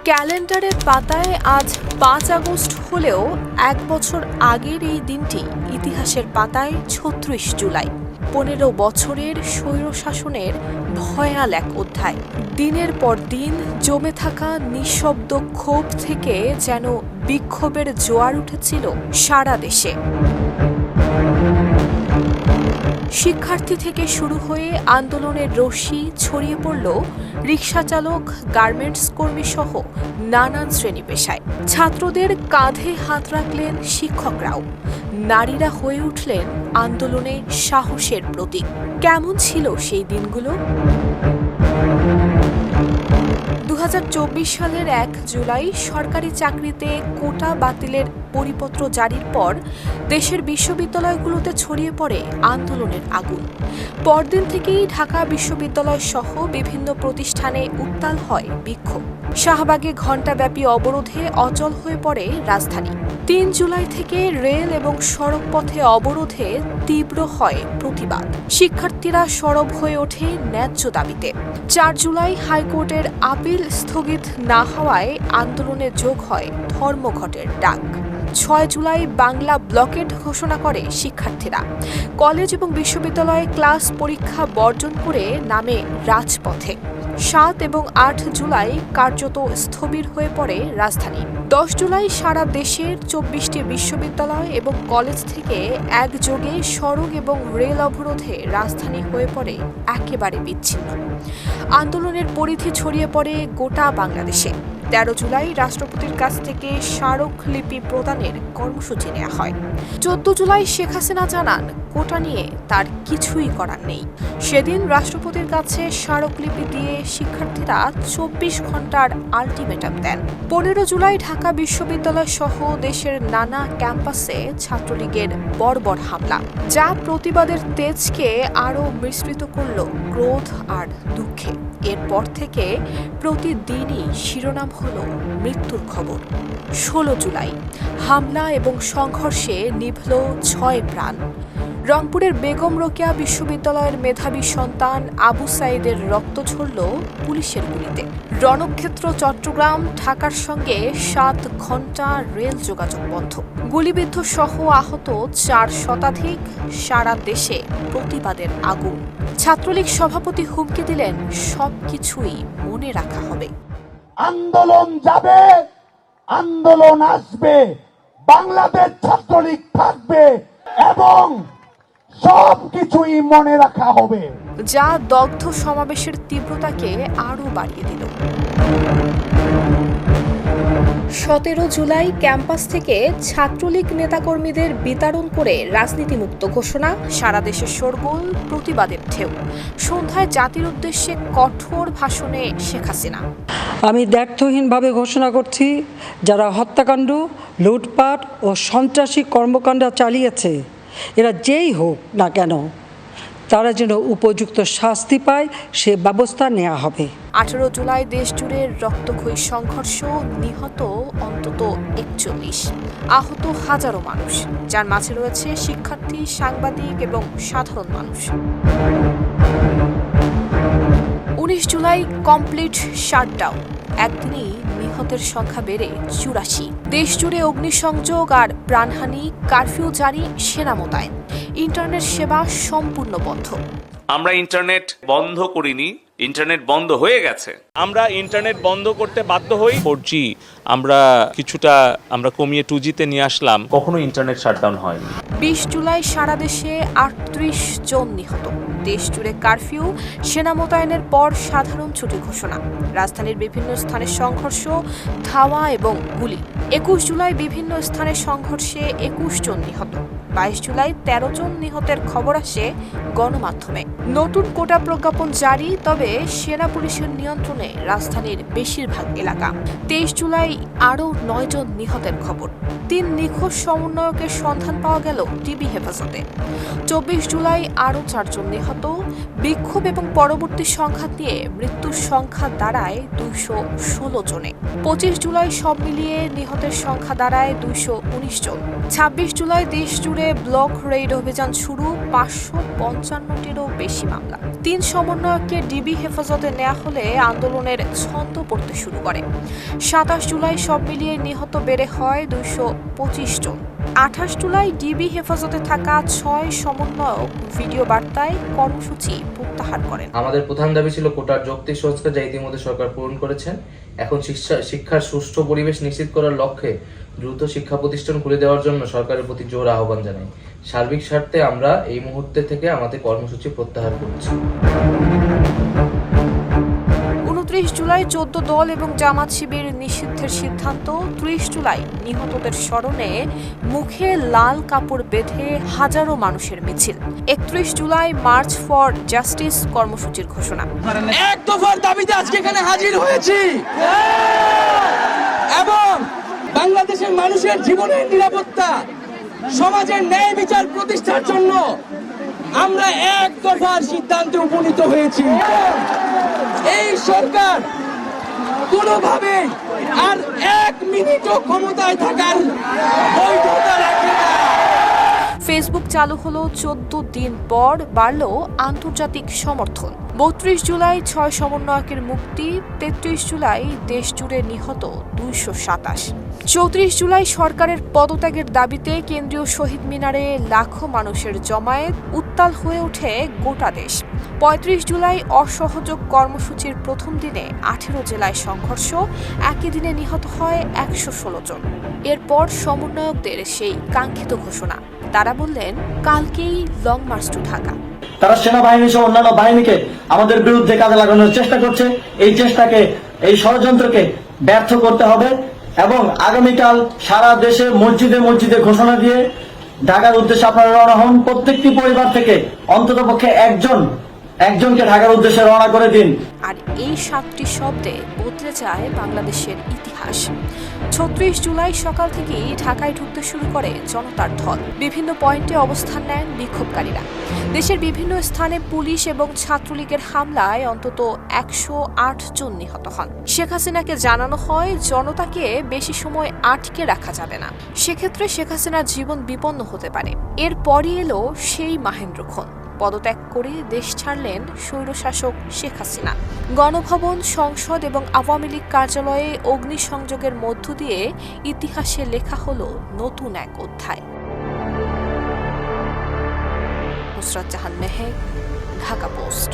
ক্যালেন্ডারের পাতায় আজ ৫ আগস্ট হলেও এক বছর আগের এই দিনটি ইতিহাসের পাতায় ৩৬ জুলাই। ১৫ বছরের স্বৈরশাসনের ভয়াল এক অধ্যায়। দিনের পর দিন জমে থাকা নিঃশব্দ ক্ষোভ থেকে যেন বিক্ষোভের জোয়ার উঠেছিল সারা দেশে। শিক্ষার্থী থেকে শুরু হয়ে আন্দোলনের রশ্মি ছড়িয়ে পড়ল রিকশা চালক, গার্মেন্টস কর্মী সহ নানান শ্রেণী পেশায়। ছাত্রদের কাঁধে হাত রাখলেন শিক্ষকরাও। নারীরা হয়ে উঠলেন আন্দোলনে সাহসের প্রতীক। কেমন ছিল সেই দিনগুলো? ২০২৪ সালের ১ জুলাই সরকারি চাকরিতে কোটা বাতিলের পরিপত্র জারির পর দেশের বিশ্ববিদ্যালয়গুলোতে ছড়িয়ে পড়ে আন্দোলনের আগুন। পরদিন থেকেই ঢাকা বিশ্ববিদ্যালয় সহ বিভিন্ন প্রতিষ্ঠানে উত্তাল হয় বিক্ষোভ। শাহবাগে ঘণ্টাব্যাপী অবরোধে অচল হয়ে পড়ে রাজধানী। ৩ জুলাই থেকে রেল এবং সড়ক পথে অবরোধে তীব্র হয় প্রতিবাদ। শিক্ষার্থীরা সরব হয়ে ওঠে ন্যায্য দাবিতে। ৪ জুলাই হাইকোর্টের আপিল স্থগিত না হওয়ায় আন্দোলনে যোগ হয় ধর্মঘটের ডাক। ৬ জুলাই বাংলা ব্লকেট ঘোষণা করে শিক্ষার্থীরা। কলেজ এবং বিশ্ববিদ্যালয়ে ক্লাস পরীক্ষা বর্জন করে নামে রাজপথে। ৭ এবং ৮ জুলাই কার্যত স্থবির হয়ে পড়ে রাজধানী। ১০ জুলাই সারা দেশের ২৪টি বিশ্ববিদ্যালয় এবং কলেজ থেকে একযোগে সড়ক এবং রেল অবরোধে রাজধানী হয়ে পড়ে একেবারে বিচ্ছিন্ন। আন্দোলনের পরিধি ছড়িয়ে পড়ে গোটা বাংলাদেশে। ১৩ জুলাই রাষ্ট্রপতির কাছ থেকে স্মারকলিপি প্রদানের কর্মসূচি নেওয়া হয়। ১৪ জুলাই শেখ হাসিনা জানান, কোটা নিয়ে তার কিছুই করার নেই। সেদিন রাষ্ট্রপতির কাছে স্মারকলিপি দিয়ে শিক্ষার্থীরা ২৪ ঘণ্টার আলটিমেটাম দেন। ১৫ জুলাই ঢাকা বিশ্ববিদ্যালয় সহ দেশের নানা ক্যাম্পাসে ছাত্রলীগের বর্বর হামলা, যা প্রতিবাদের তেজকে আরও মিশ্রিত করল ক্রোধ আর দুঃখে। এরপর থেকে প্রতিদিনই শিরোনাম হলো মৃত্যুর খবর। ১৬ জুলাই হামলা এবং সংঘর্ষে নিভল ৬ প্রাণ। রংপুরের বেগম রোকেয়া বিশ্ববিদ্যালয়ের মেধাবী সন্তান আবু সাইদের রক্ত ঝরল পুলিশের গুলিতে। রণক্ষেত্র চট্টগ্রাম, ঢাকার সঙ্গে ৭ ঘণ্টা রেল যোগাযোগ বন্ধ। গুলিবিদ্ধ সহ আহত ৪ শতাধিক। সারা দেশে প্রতিবাদের আগুন। ছাত্রলীগ সভাপতি হুমকি দিলেন, সবকিছুই মনে রাখা হবে। আন্দোলন যাবে, আন্দোলন আসবে, বাংলাদেশ ছাত্রলীগ থাকবে এবং সবকিছুই মনে রাখা হবে, যা দগ্ধ সমাবেশের তীব্রতাকে আরও বাড়িয়ে দিল। ১৭ জুলাই ক্যাম্পাস থেকে ছাত্রলীগ নেতাকর্মীদের বিতাড়ন করে রাজনীতিমুক্ত ঘোষণা। সারা দেশে শোরগোল, প্রতিবাদের ঢেউ। সন্ধ্যায় জাতির উদ্দেশ্যে কঠোর ভাষণে শেখ হাসিনা, আমি দ্ব্যর্থহীনভাবে ঘোষণা করছি, যারা হত্যাকাণ্ড, লুটপাট ও সন্ত্রাসী কর্মকাণ্ড চালিয়েছে, এরা যেই হোক না কেন, তারা যেন উপযুক্ত শাস্তি পায়, সে ব্যবস্থা নেওয়া হবে। ১৮ জুলাই দেশজুড়ে রক্তক্ষয়ী সংঘর্ষ, নিহত অন্তত ৪১, আহত হাজারো মানুষ, যার মাঝে রয়েছে শিক্ষার্থী, সাংবাদিক এবং সাধারণ মানুষ। ১৯ জুলাই কমপ্লিট শাটডাউন। একদিনই নিহতের সংখ্যা বেড়ে ৮৪। দেশজুড়ে অগ্নিসংযোগ আর প্রাণহানি, কারফিউ জারি, সেনা মোতায়েন। ইন্টারনেট সেবা সম্পূর্ণ বন্ধ। আমরা ইন্টারনেট বন্ধ করিনি, ইন্টারনেট বন্ধ হয়ে গেছে। আমরা ইন্টারনেট বন্ধ করতে বাধ্য হই। 4G আমরা কমিয়ে 2G তে নিয়ে আসলাম। কখনো ইন্টারনেট শাটডাউন হয়নি। ২০ জুলাই সারা দেশে ৩৮ জন নিহত। দেশজুড়ে কারফিউ, সেনা মোতায়েনের পর সাধারণ ছুটি ঘোষণা। রাজধানীর বিভিন্ন স্থানে সংঘর্ষ, ধাওয়া এবং গুলি। ২১ জুলাই বিভিন্ন স্থানে সংঘর্ষে ২১ জন নিহত। ২২ জুলাই ১৩ জন নিহতের খবর আসে গণমাধ্যমে। নতুন কোটা প্রজ্ঞাপন জারি, তবে সেনা পুলিশের নিয়ন্ত্রণে রাজধানীর বেশিরভাগ এলাকা। ২৩ জুলাই আরও ৯ জন নিহতের খবর। ৩ নিখোঁজ সমন্বয়কের সন্ধান পাওয়া গেল টিবি হেফাজতে। ২৪ জুলাই আরও ৪ জন নিহত। বিক্ষোভ এবং পরবর্তী সংঘাত নিয়ে মৃত্যুর সংখ্যা দাঁড়ায় ২১৬ জনে। ২৫ জুলাই সব মিলিয়ে নিহতের সংখ্যা দাঁড়ায় ২১৯ জন। ২৬ জুলাই দেশ জুড়ে ব্লক রেইড অভিযান শুরু, ৫৫৫টিরও বেশি বেশি মামলা। 3 সমন্বয়ককে ডিবি হেফাজতে নেওয়া হলে আন্দোলনের ছন্দ পড়তে শুরু করে। 27 জুলাই সব মিলিয়ে নিহত বেড়ে হয় 225 জন। 28 জুলাই ডিবি হেফাজতে থাকা 6 সমন্বয়ক ভিডিও বার্তায় কর্মসূচি প্রত্যাহার করেন। আমাদের প্রধান দাবি ছিল কোটার যৌক্তিক সংস্কার, যা ইতিমধ্যে সরকার পূরণ করেছেন। এখন শিক্ষার সুষ্ঠু পরিবেশ নিশ্চিত করার লক্ষ্যে দ্রুত শিক্ষা প্রতিষ্ঠান খুলে দেওয়ার জন্য সরকারের প্রতি জোর আহ্বান জানাই। সার্বিক স্বার্থে আমরা এই মুহূর্তে থেকে আমাদের কর্মসূচি প্রত্যাহার করছি। 29 জুলাই 14 দল এবং জামাত শিবির নিষিদ্ধের সিদ্ধান্ত। 30 জুলাই নিহতদের স্মরণে মুখে লাল কাপড় বেঁধে হাজারো মানুষের মিছিল। 31 জুলাই মার্চ ফর জাস্টিস কর্মসূচির ঘোষণা। এক দফার দাবিতে আজকে এখানে হাজির হয়েছি এবং বাংলাদেশের মানুষের জীবনের নিরাপত্তা, সমাজের ন্যায় বিচার প্রতিষ্ঠার জন্য আমরা এক দফার সিদ্ধান্তে উপনীত হয়েছি। এই সরকার কোনোভাবে আর 1 মিনিটও ক্ষমতায় থাকার বৈধতা রাখে না। ফেসবুক চালু হলো 14 দিন পর বাড়ল আন্তর্জাতিক সমর্থন। 32 জুলাই 6 সমন্বয়কের মুক্তি। 33 জুলাই দেশ জুড়ে নিহত 227। 34 জুলাই সরকারের পদত্যাগের দাবিতে কেন্দ্রীয় শহীদ মিনারে লাখো মানুষের জমায়েত। উত্তাল হয়ে ওঠে গোটা দেশ। 35 জুলাই অসহযোগ কর্মসূচির প্রথম দিনে 18 জেলায় সংঘর্ষ। একই দিনে নিহত হয় 116 জন। এরপর সমন্বয়কদের সেই কাঙ্ক্ষিত ঘোষণা। তারা বললেন, কালকেই লং মার্চ টু ঢাকা। তারা সেনাবাহিনী সহ অন্যান্য বাহিনীকে আমাদের বিরুদ্ধে কাজে লাগানোর চেষ্টা করছে। এই চেষ্টাকে, এই ষড়যন্ত্রকে ব্যর্থ করতে হবে এবং আগামীকাল সারা দেশে মসজিদে মসজিদে ঘোষণা দিয়ে ঢাকার উদ্দেশ্যে আপনারা রওনা হন। প্রত্যেকটি পরিবার থেকে অন্ততপক্ষে একজনকে ঢাকার উদ্দেশ্যে রওনা করে দিন। আর এই 7টি শব্দে বদলে যায় বাংলাদেশের ইতিহাস। 36 জুলাই সকাল থেকেই ঢাকায় ঢুকতে শুরু করে জনতার ঢল। বিভিন্ন পয়েন্টে অবস্থান নেন বিক্ষোভকারীরা। দেশের বিভিন্ন স্থানে পুলিশ এবং ছাত্রলীগের হামলায় অন্তত 108 জন নিহত হন। শেখ হাসিনাকে জানানো হয়, জনতাকে বেশি সময় আটকে রাখা যাবে না, সেক্ষেত্রে শেখ হাসিনার জীবন বিপন্ন হতে পারে। এরপরই এলো সেই মাহেন্দ্রক্ষণ। পদত্যাগ করে দেশ ছাড়লেন স্বৈরশাসক শেখ হাসিনা। গণভবন, সংসদ এবং আওয়ামী লীগ কার্যালয়ে অগ্নিসংযোগের মধ্য দিয়ে ইতিহাসে লেখা হলো নতুন এক অধ্যায়। নুসরাত জাহান মেহেক, ঢাকা পোস্ট।